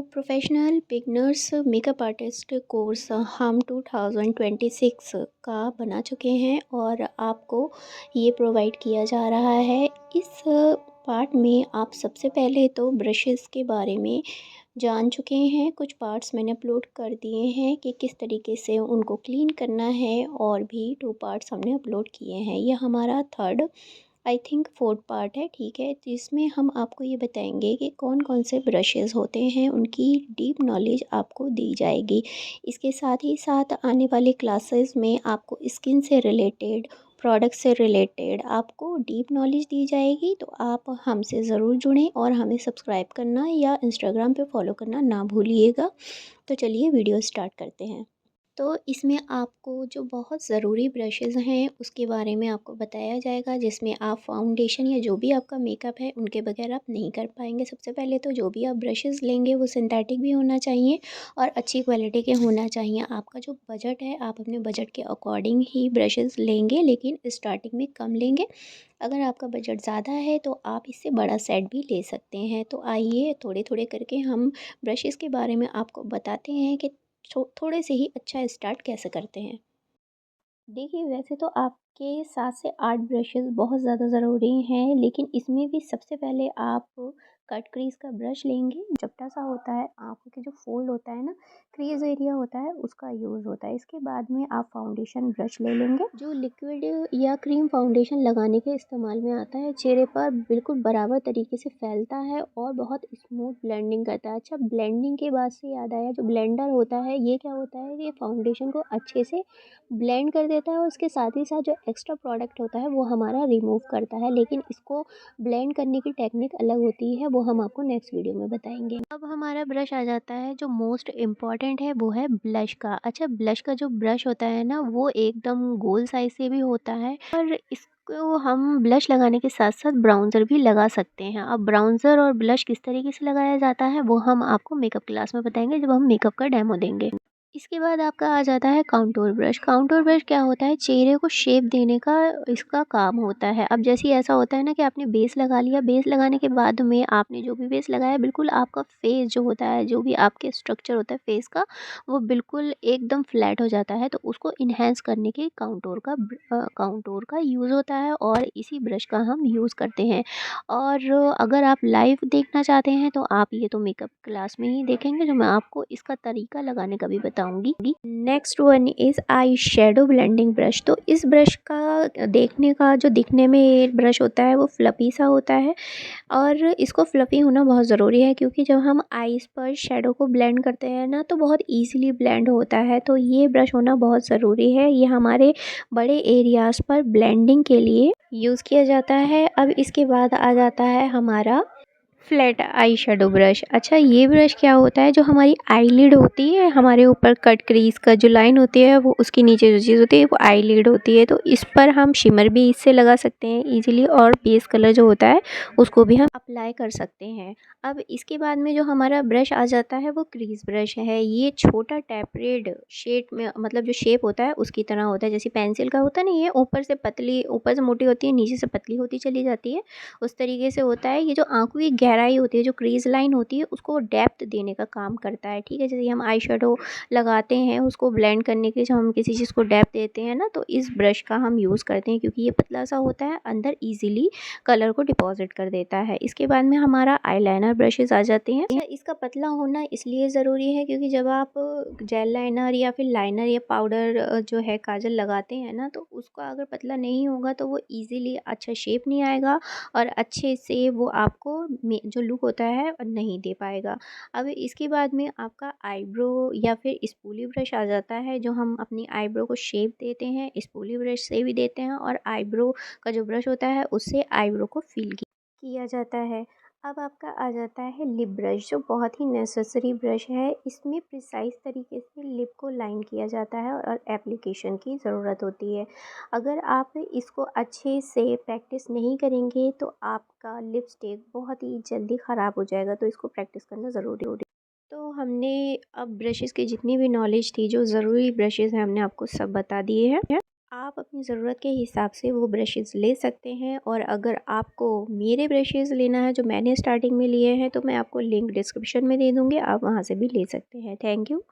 Professional beginners makeup artist course हम 2026 का बना चुके हैं और आपको ये प्रोवाइड किया जा रहा है। इस पार्ट में आप सबसे पहले तो ब्रशेस के बारे में जान चुके हैं। कुछ पार्ट्स मैंने अपलोड कर दिए हैं कि किस तरीके से उनको क्लीन करना है, और भी 2 पार्ट्स हमने अपलोड किए हैं। यह हमारा third I think fourth part है, ठीक है। तो इसमें हम आपको ये बताएंगे कि कौन कौन से ब्रशेज़ होते हैं, उनकी डीप नॉलेज आपको दी जाएगी। इसके साथ ही साथ आने वाले क्लासेस में आपको स्किन से रिलेटेड, प्रोडक्ट से रिलेटेड आपको डीप नॉलेज दी जाएगी। तो आप हमसे ज़रूर जुड़ें और हमें सब्सक्राइब करना या इंस्टाग्राम पे फॉलो करना ना भूलिएगा। तो चलिए वीडियो स्टार्ट करते हैं। तो इसमें आपको जो बहुत ज़रूरी ब्रशेज़ हैं उसके बारे में आपको बताया जाएगा, जिसमें आप फाउंडेशन या जो भी आपका मेकअप है उनके बगैर आप नहीं कर पाएंगे। सबसे पहले तो जो भी आप ब्रशेज़ लेंगे वो सिंथेटिक भी होना चाहिए और अच्छी क्वालिटी के होना चाहिए। आपका जो बजट है आप अपने बजट के अकॉर्डिंग ही ब्रशेज़ लेंगे, लेकिन स्टार्टिंग में कम लेंगे। अगर आपका बजट ज़्यादा है तो आप इससे बड़ा सेट भी ले सकते हैं। तो आइए थोड़े थोड़े करके हम ब्रशेज़ के बारे में आपको बताते हैं कि थोड़े से ही अच्छा स्टार्ट कैसे करते हैं। देखिए, वैसे तो आपके 7 से 8 ब्रशेज़ बहुत ज़्यादा ज़रूरी हैं, लेकिन इसमें भी सबसे पहले आप कट क्रीज़ का ब्रश लेंगे। चपटा सा होता है, आँखों के जो फोल्ड होता है ना, क्रीज़ एरिया होता है, उसका यूज़ होता है। इसके बाद में आप फाउंडेशन ब्रश ले लेंगे, जो लिक्विड या क्रीम फाउंडेशन लगाने के इस्तेमाल में आता है। चेहरे पर बिल्कुल बराबर तरीके से फैलता है और बहुत स्मूथ ब्लेंडिंग करता है। अच्छा, ब्लेंडिंग के बाद से याद आया, जो ब्लेंडर होता है ये क्या होता है, ये फाउंडेशन को अच्छे से ब्लेंड कर देता है और उसके साथ ही साथ जो एक्स्ट्रा प्रोडक्ट होता है वो हमारा रिमूव करता है। लेकिन इसको ब्लेंड करने की टेक्निक अलग होती है, वो हम आपको नेक्स्ट वीडियो में बताएंगे। अब हमारा ब्रश आ जाता है जो मोस्ट इम्पॉर्टेंट है, वो है ब्लश का। अच्छा, ब्लश का जो ब्रश होता है ना, वो एकदम गोल साइज से भी होता है और इसको हम ब्लश लगाने के साथ साथ ब्राउज़र भी लगा सकते हैं। अब ब्राउज़र और ब्लश किस तरीके से लगाया जाता है वो हम आपको मेकअप क्लास में बताएंगे, जब हम मेकअप का डेमो देंगे। इसके बाद आपका आ जाता है काउंटूर ब्रश। काउंटूर ब्रश क्या होता है, चेहरे को शेप देने का इसका काम होता है। अब जैसे ऐसा होता है ना कि आपने बेस लगा लिया, बेस लगाने के बाद में आपने जो भी बेस लगाया, बिल्कुल आपका फेस जो होता है, जो भी आपके स्ट्रक्चर होता है फेस का, वो बिल्कुल एकदम फ्लैट हो जाता है। तो उसको इन्हेंस करने के काउंटूर का यूज़ होता है और इसी ब्रश का हम यूज़ करते हैं। और अगर आप लाइव देखना चाहते हैं तो आप ये तो मेकअप क्लास में ही देखेंगे, जो मैं आपको इसका तरीका लगाने का भी बताऊंगी। Next one is eye shadow blending brush. तो इस ब्रश का देखने का, जो दिखने में ये ब्रश होता है वो फ्लफी सा होता है और इसको फ्लफी होना बहुत ज़रूरी है, क्योंकि जब हम आईज़ पर शेडो को ब्लेंड करते हैं ना तो बहुत ईजीली ब्लेंड होता है। तो ये ब्रश होना बहुत ज़रूरी है, ये हमारे बड़े एरियाज़ पर ब्लेंडिंग के लिए यूज़ किया जाता है। अब इसके बाद आ जाता है हमारा फ्लैट आई शेडो ब्रश। अच्छा, ये ब्रश क्या होता है, जो हमारी आईलिड होती है, हमारे ऊपर कट क्रीज का जो लाइन होती है वो उसके नीचे जो चीज़ होती है वो आईलिड होती है। तो इस पर हम शिमर भी इससे लगा सकते हैं इजीली, और बेस कलर जो होता है उसको भी हम अप्लाई कर सकते हैं। अब इसके बाद में जो हमारा ब्रश आ जाता है वो क्रीज ब्रश है। ये छोटा टैपरेड शेड में, मतलब जो शेप होता है उसकी तरह होता है, जैसे पेंसिल का होता है ना, ये ऊपर से पतली, ऊपर से मोटी होती है, नीचे से पतली होती चली जाती है, उस तरीके से होता है। ये जो आंखों की गहराई होती है, जो क्रीज लाइन होती है, उसको डेप्थ देने का काम करता है, ठीक है। जैसे हम आई शेडो लगाते हैं, उसको ब्लेंड करने के लिए जब हम किसी चीज़ को डेप्थ देते हैं ना, तो इस ब्रश का हम यूज़ करते हैं, क्योंकि ये पतला सा होता है, अंदर ईजिली कलर को डिपॉजिट कर देता है। इसके बाद में हमारा आईलाइनर ब्रशेज़ आ जाते हैं। इसका पतला होना इसलिए ज़रूरी है क्योंकि जब आप जेल लाइनर या फिर लाइनर या पाउडर जो है काजल लगाते हैं ना, तो उसका अगर पतला नहीं होगा तो वो ईजिली अच्छा शेप नहीं आएगा और अच्छे से वो आपको जो लुक होता है नहीं दे पाएगा। अब इसके बाद में आपका आईब्रो या फिर स्पूली ब्रश आ जाता है, जो हम अपनी आईब्रो को शेप देते हैं, स्पूली ब्रश से भी देते हैं, और आईब्रो का जो ब्रश होता है उससे आईब्रो को फिल किया जाता है। अब आपका आ जाता है लिप ब्रश, जो बहुत ही नेसेसरी ब्रश है। इसमें प्रिसाइज तरीके से लिप को लाइन किया जाता है और एप्लीकेशन की ज़रूरत होती है। अगर आप इसको अच्छे से प्रैक्टिस नहीं करेंगे तो आपका लिपस्टिक बहुत ही जल्दी ख़राब हो जाएगा, तो इसको प्रैक्टिस करना ज़रूरी है। तो हमने अब ब्रशेज़ की जितनी भी नॉलेज थी, जो ज़रूरी ब्रशेज़ हैं, हमने आपको सब बता दिए हैं। आप अपनी ज़रूरत के हिसाब से वो ब्रशेज़ ले सकते हैं। और अगर आपको मेरे ब्रशेज़ लेना है जो मैंने स्टार्टिंग में लिए हैं, तो मैं आपको लिंक डिस्क्रिप्शन में दे दूँगी, आप वहाँ से भी ले सकते हैं। Thank you.